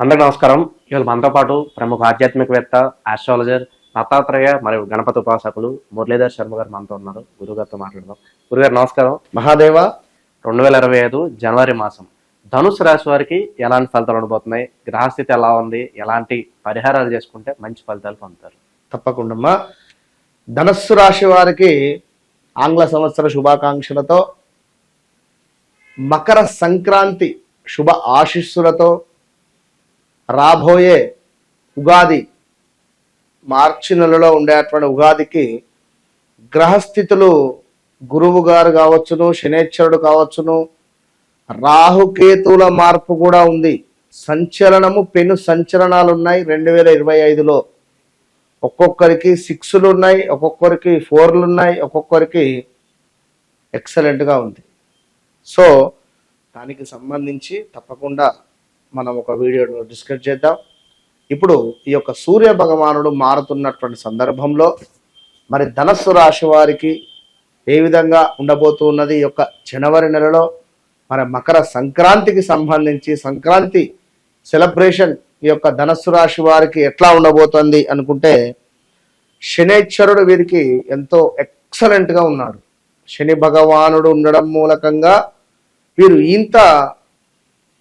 అందరికీ నమస్కారం. ఇవాళ మనతో పాటు ప్రముఖ ఆధ్యాత్మికవేత్త, ఆస్ట్రాలజర్, దత్తాత్రేయ మరియు గణపతి ఉపాసకులు మురళీధర్ శర్మ గారు మనతో ఉన్నారు. గురుగారితో మాట్లాడదాం. గురుగారు నమస్కారం. మహాదేవ. 2025 జనవరి మాసం ధనుసు రాశి వారికి ఎలాంటి ఫలితాలు ఉండబోతున్నాయి? గ్రహస్థితి ఎలా ఉంది? ఎలాంటి పరిహారాలు చేసుకుంటే మంచి ఫలితాలు పొందుతారు? తప్పకుండా ధనస్సు రాశి వారికి ఆంగ్ల సంవత్సర శుభాకాంక్షలతో, మకర సంక్రాంతి శుభ ఆశీస్సులతో రాబోయే ఉగాది మార్చి నెలలో ఉండేటువంటి ఉగాదికి గ్రహస్థితులు గురువు గారు కావచ్చును, శనేశ్వరుడు కావచ్చును, రాహుకేతువుల మార్పు కూడా ఉంది. సంచలనము పెను సంచలనాలు ఉన్నాయి 2025లో. ఒక్కొక్కరికి 6లు ఉన్నాయి, ఒక్కొక్కరికి 4లు ఉన్నాయి, ఒక్కొక్కరికి ఎక్సలెంట్గా ఉంది. సో దానికి సంబంధించి తప్పకుండా మనం ఒక వీడియోలో డిస్కస్ చేద్దాం. ఇప్పుడు ఈ యొక్క సూర్య భగవానుడు మారుతున్నటువంటి సందర్భంలో మరి ధనస్సు రాశి వారికి ఏ విధంగా ఉండబోతున్నది ఈ యొక్క జనవరి నెలలో, మరి మకర సంక్రాంతికి సంబంధించి సంక్రాంతి సెలబ్రేషన్ ఈ యొక్క ధనస్సు రాశి వారికి ఎట్లా ఉండబోతుంది అనుకుంటే, శనేశ్వరుడు వీరికి ఎంతో ఎక్సలెంట్గా ఉన్నాడు. శని భగవానుడు ఉండడం మూలకంగా వీరు ఇంత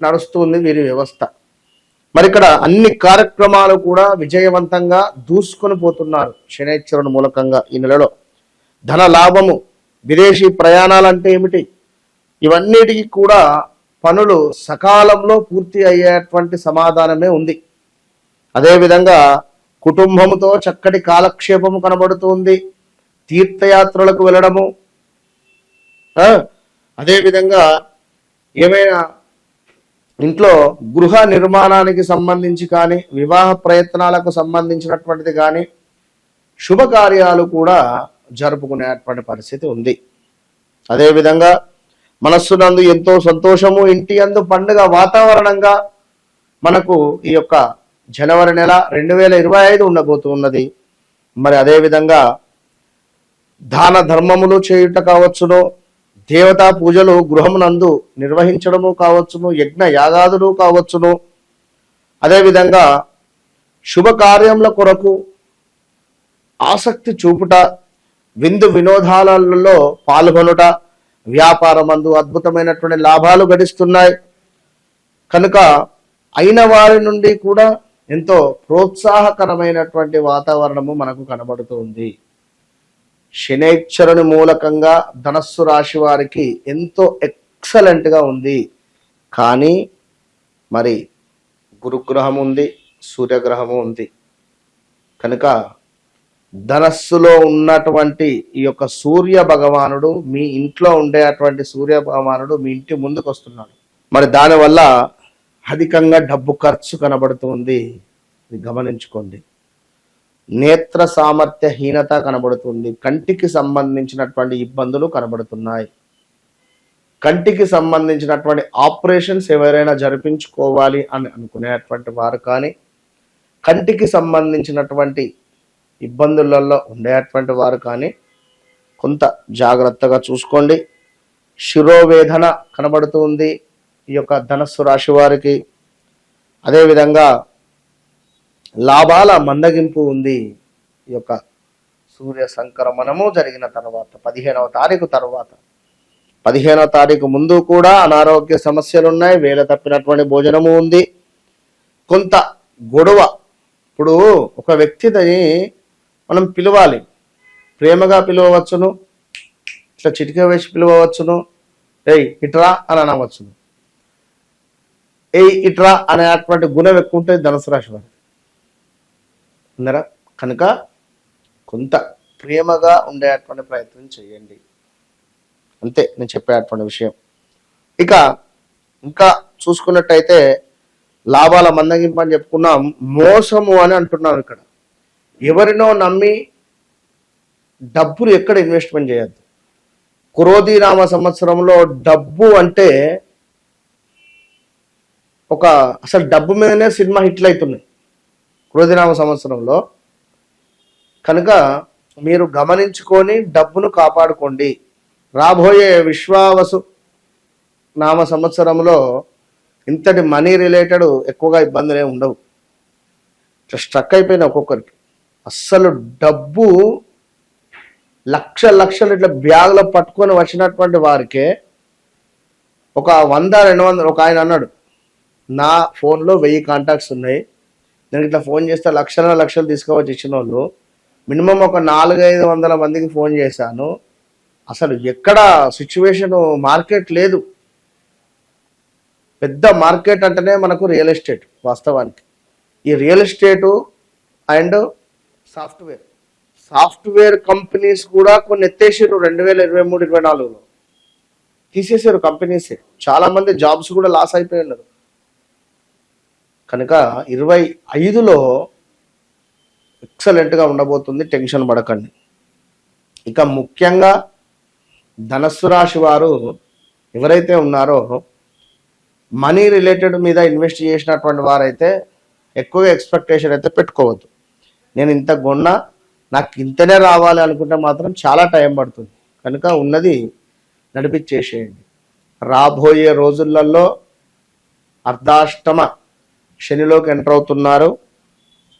నడుస్తుంది వీరి వ్యవస్థ. మరి ఇక్కడ అన్ని కార్యక్రమాలు కూడా విజయవంతంగా దూసుకొని పోతున్నారు శనేశ్వరుడు మూలకంగా. ఈ నెలలో ధన లాభము, విదేశీ ప్రయాణాలంటే ఏమిటి, ఇవన్నిటికీ కూడా పనులు సకాలంలో పూర్తి అయ్యేటువంటి సమాధానమే ఉంది. అదేవిధంగా కుటుంబంతో చక్కటి కాలక్షేపము కనబడుతుంది. తీర్థయాత్రలకు వెళ్ళడము, అదేవిధంగా ఏమైనా ఇంట్లో గృహ నిర్మాణానికి సంబంధించి కానీ, వివాహ ప్రయత్నాలకు సంబంధించినటువంటిది కానీ, శుభకార్యాలు కూడా జరుపుకునేటువంటి పరిస్థితి ఉంది. అదేవిధంగా మనస్సునందు ఎంతో సంతోషము, ఇంటి యందు పండుగ వాతావరణంగా మనకు ఈ యొక్క జనవరి నెల 2025 ఉండబోతున్నది. మరి అదేవిధంగా దాన ధర్మములు చేయుట కావచ్చును, దేవతా పూజలు గృహమునందు నిర్వహించడము కావచ్చును, యజ్ఞ యాగాదులు కావచ్చును, అదేవిధంగా శుభకార్యముల కొరకు ఆసక్తి చూపుట, విందు వినోదాలలో పాల్గొనుట, వ్యాపారమందు అద్భుతమైనటువంటి లాభాలు గడిస్తున్నాయి. కనుక అయిన వారి నుండి కూడా ఎంతో ప్రోత్సాహకరమైనటువంటి వాతావరణము మనకు కనబడుతుంది. శనేశ్వరుని మూలకంగా ధనస్సు రాశి వారికి ఎంతో ఎక్సలెంట్గా ఉంది. కానీ మరి గురుగ్రహం ఉంది, సూర్యగ్రహము ఉంది. కనుక ధనస్సులో ఉన్నటువంటి ఈ యొక్క సూర్య భగవానుడు, మీ ఇంట్లో ఉండేటువంటి సూర్య భగవానుడు మీ ఇంటి ముందుకు వస్తున్నాడు. మరి దానివల్ల అధికంగా డబ్బు ఖర్చు కనబడుతుంది. ఇది గమనించుకోండి. నేత్ర సామర్థ్య హీనత కనబడుతుంది. కంటికి సంబంధించినటువంటి ఇబ్బందులు కనబడుతున్నాయి. కంటికి సంబంధించినటువంటి ఆపరేషన్స్ ఎవరైనా జరిపించుకోవాలి అని అనుకునేటువంటి వారు కానీ, కంటికి సంబంధించినటువంటి ఇబ్బందులలో ఉండేటువంటి వారు కానీ కొంత జాగ్రత్తగా చూసుకోండి. శిరోవేదన కనబడుతుంది ఈ యొక్క ధనస్సు రాశి వారికి. అదేవిధంగా లాభాల మందగింపు ఉంది. ఈ యొక్క సూర్య సంక్రమణము జరిగిన తర్వాత 15వ తారీఖు తర్వాత, 15వ తారీఖు ముందు కూడా అనారోగ్య సమస్యలు ఉన్నాయి. వేల తప్పినటువంటి భోజనము ఉంది. కొంత గొడవ. ఇప్పుడు ఒక వ్యక్తిని మనం పిలవాలి, ప్రేమగా పిలవచ్చును, ఇట్లా చిటిక వేసి పిలవచ్చును, ఏయ్ ఇట్రా అని అనవచ్చును. ఏయ్ ఇట్రా అనేటువంటి గుణం ఎక్కువ ఉంటుంది ధనుసు రాశి వారికి. అందరా కనుక కొంత ప్రేమగా ఉండేటువంటి ప్రయత్నం చేయండి. అంతే నేను చెప్పేటువంటి విషయం. ఇక ఇంకా చూసుకున్నట్టయితే లాభాల మందగింపు అని చెప్పుకున్నాం. మోసము అని అంటున్నాం. ఇక్కడ ఎవరినో నమ్మి డబ్బులు ఎక్కడ ఇన్వెస్ట్మెంట్ చేయొద్దు. క్రోధి నామ సంవత్సరంలో డబ్బు అంటే అసలు డబ్బు మీదనే సినిమా హిట్లు అవుతున్నాయి క్రోధినామ సంవత్సరంలో. కనుక మీరు గమనించుకొని డబ్బును కాపాడుకోండి. రాబోయే విశ్వావసు నామ సంవత్సరంలో ఇంతటి మనీ రిలేటెడ్ ఎక్కువగా ఇబ్బందులు ఏమి ఉండవు. స్ట్రక్ అయిపోయిన ఒక్కొక్కరికి అస్సలు డబ్బు లక్షలు ఇట్లా బ్యాగ్లో పట్టుకొని వచ్చినటువంటి వారికే ఒక 100-200 ఒక ఆయన అన్నాడు, నా ఫోన్లో 1000 కాంటాక్ట్స్ ఉన్నాయి, నేను ఇట్లా ఫోన్ చేస్తే లక్షలు తీసుకోవచ్చు ఇచ్చిన వాళ్ళు, మినిమం ఒక 400-500 మందికి ఫోన్ చేశాను, అసలు ఎక్కడ సిచ్యువేషన్ మార్కెట్ లేదు. పెద్ద మార్కెట్ అంటేనే మనకు రియల్ ఎస్టేట్. వాస్తవానికి ఈ real estate and software companies కూడా కొన్ని ఎత్తేసారు 2023-24లో తీసేసారు కంపెనీసే. చాలా మంది జాబ్స్ కూడా లాస్ అయిపోయినారు. కనుక 25లో ఎక్సలెంట్గా ఉండబోతుంది, టెన్షన్ పడకండి. ఇక ముఖ్యంగా ధనస్సు రాశి వారు ఎవరైతే ఉన్నారో మనీ రిలేటెడ్ మీద ఇన్వెస్ట్ చేసినటువంటి వారైతే ఎక్కువగా ఎక్స్పెక్టేషన్ అయితే పెట్టుకోవద్దు. నేను ఇంత కొన్నా నాకు ఇంతనే రావాలి అనుకుంటే మాత్రం చాలా టైం పడుతుంది. కనుక ఉన్నది నడిపించేసేయండి. రాబోయే రోజులలో అర్ధాష్టమ శనిలోకి ఎంటర్ అవుతున్నారు.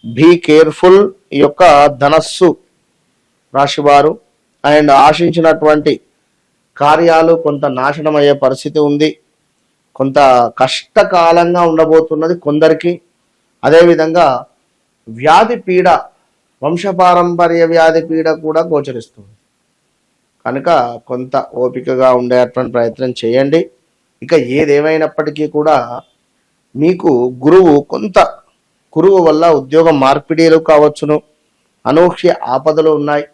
Be careful. ఈ యొక్క ధనస్సు రాశివారు అండ్ ఆశించినటువంటి కార్యాలు కొంత నాశనం అయ్యే పరిస్థితి ఉంది. కొంత కష్టకాలంగా ఉండబోతున్నది కొందరికి. అదేవిధంగా వ్యాధి పీడ, వంశపారంపర్య వ్యాధి పీడ కూడా గోచరిస్తుంది. కనుక కొంత ఓపికగా ఉండేటువంటి ప్రయత్నం చేయండి. ఇక ఏదేమైనప్పటికీ కూడా మీకు గురువు వల్ల ఉద్యోగ మార్పిడీలు కావచ్చును, అనూహ్య ఆపదలు ఉన్నాయి,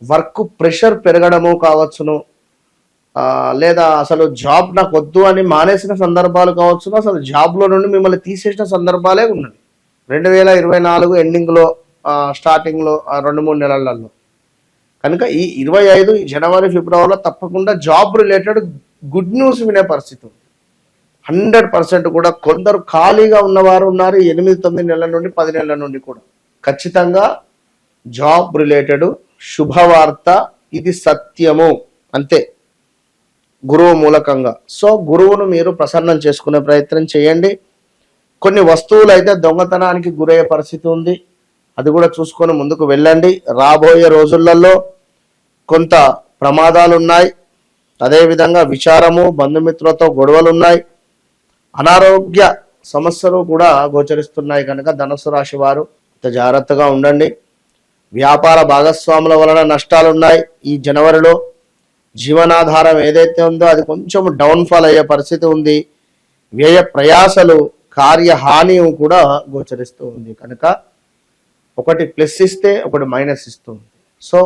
వర్క్ ప్రెషర్ పెరగడము కావచ్చును, లేదా అసలు జాబ్ నాకు వద్దు అని మానేసిన సందర్భాలు కావచ్చును, అసలు జాబ్లో నుండి మిమ్మల్ని తీసేసిన సందర్భాలే ఉన్నది 2024 ఎండింగ్లో, స్టార్టింగ్లో 2-3 నెలలలో. కనుక ఈ 25 జనవరి ఫిబ్రవరిలో తప్పకుండా జాబ్ రిలేటెడ్ గుడ్ న్యూస్ వినే పరిస్థితి ఉంది. 100% కూడా. కొందరు ఖాళీగా ఉన్నవారు ఉన్నారు 8-9 నెలల నుండి 10 నెలల నుండి కూడా. ఖచ్చితంగా జాబ్ రిలేటెడ్ శుభవార్త, ఇది సత్యము అంతే, గురువు మూలకంగా. సో గురువును మీరు ప్రసన్నం చేసుకునే ప్రయత్నం చేయండి. కొన్ని వస్తువులు అయితే దొంగతనానికి గురయ్యే పరిస్థితి ఉంది, అది కూడా చూసుకొని ముందుకు వెళ్ళండి. రాబోయే రోజులలో కొంత ప్రమాదాలు ఉన్నాయి. అదేవిధంగా విచారము, బంధుమిత్రులతో గొడవలు ఉన్నాయి, అనారోగ్య సమస్యలు కూడా గోచరిస్తున్నాయి. కనుక ధనుసు రాశి వారు జాగ్రత్తగా ఉండండి. వ్యాపార భాగస్వాముల వలన నష్టాలు ఉన్నాయి ఈ జనవరిలో. జీవనాధారం ఏదైతే ఉందో అది కొంచెం డౌన్ఫాల్ అయ్యే పరిస్థితి ఉంది. వ్యయ ప్రయాసలు, కార్యహాని కూడా గోచరిస్తూ ఉంది. కనుక ఒకటి ప్లస్ ఇస్తే ఒకటి మైనస్ ఇస్తుంది. సో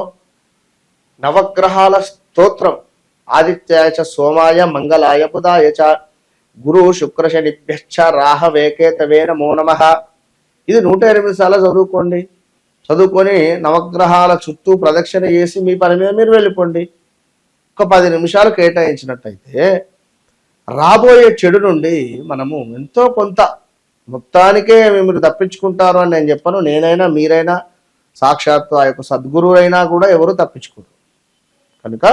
నవగ్రహాల స్తోత్రం ఆదిత్యాయ చ సోమాయ మంగళాయ బుధాయ చ గురు శుక్ర శనిభ్యశ్చ రాహవేకేతవే నమో నమః. ఇది 108 సార్లు చదువుకోండి. చదువుకొని నవగ్రహాల చుట్టూ ప్రదక్షిణ చేసి మీ పని మీద మీరు వెళ్ళిపోండి. ఒక 10 నిమిషాలు కేటాయించినట్టయితే రాబోయే చెడు నుండి మనము ఎంతో కొంత, మొత్తానికే మీరు తప్పించుకుంటారు అని నేను చెప్పను. నేనైనా మీరైనా సాక్షాత్తు ఆ యొక్క సద్గురువు అయినా కూడా ఎవరు తప్పించుకోరు. కనుక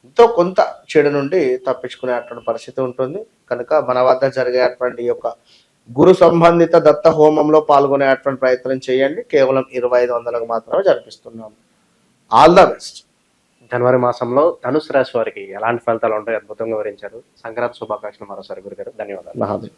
ఎంతో కొంత చెడు నుండి తప్పించుకునేటువంటి పరిస్థితి ఉంటుంది. కనుక మన వద్ద జరిగేటువంటి ఈ యొక్క గురు సంబంధిత దత్త హోమంలో పాల్గొనేటువంటి ప్రయత్నం చేయండి. కేవలం 2500కు మాత్రమే జరిపిస్తున్నాము. All the best. జనవరి మాసంలో ధనుసు రాశి వారికి ఎలాంటి ఫలితాలు ఉంటాయో అద్భుతంగా వివరించారు. సంక్రాంతి శుభాకాంక్షలు మరోసారి గురుగారు. ధన్యవాదాలు. మహాదేవ్.